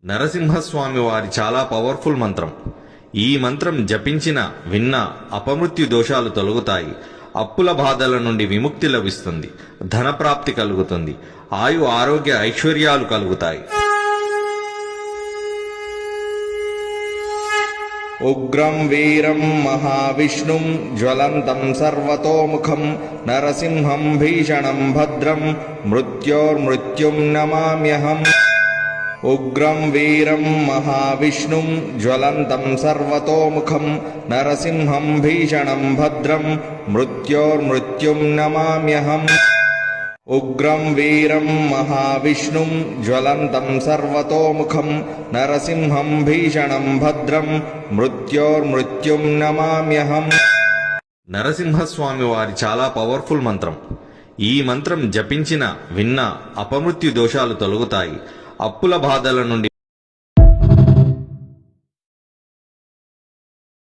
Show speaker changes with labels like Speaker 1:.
Speaker 1: నరసింహస్వామి వారి చాలా పవర్ఫుల్ మంత్రం. ఈ మంత్రం జపించిన విన్న అపమృత్యు దోషాలు తొలగుతాయి. అప్పుల బాధల నుండి విముక్తి లభిస్తుంది. ధనప్రాప్తి కలుగుతుంది. ఆయు ఆరోగ్య ఐశ్వర్యాలు కలుగుతాయి.
Speaker 2: ఉగ్రం వీరం మహావిష్ణుం జ్వలంతం సర్వతోముఖం నరసింహం భీషణం భద్రం మృత్యోర్మృత్యుం నమామ్యహం. ఉగ్రం వీరం మహావిష్ణుం జ్వలంతం సర్వతోముఖం నరసింహం భీషణం భద్రం మృత్యోర్మృత్యుం నమామ్యహం. ఉగ్రం వీరం మహావిష్ణుం జ్వలంతం సర్వతోముఖం నరసింహం భీషణం భద్రం మృత్యోర్మృత్యుం నమామ్యహం.
Speaker 1: నరసింహస్వామి వారి చాలా పవర్ఫుల్ మంత్రం. ఈ మంత్రం జపించిన విన్న అపమృత్యు దోషాలు తొలగుతాయి. అప్పుల బాధల నుండి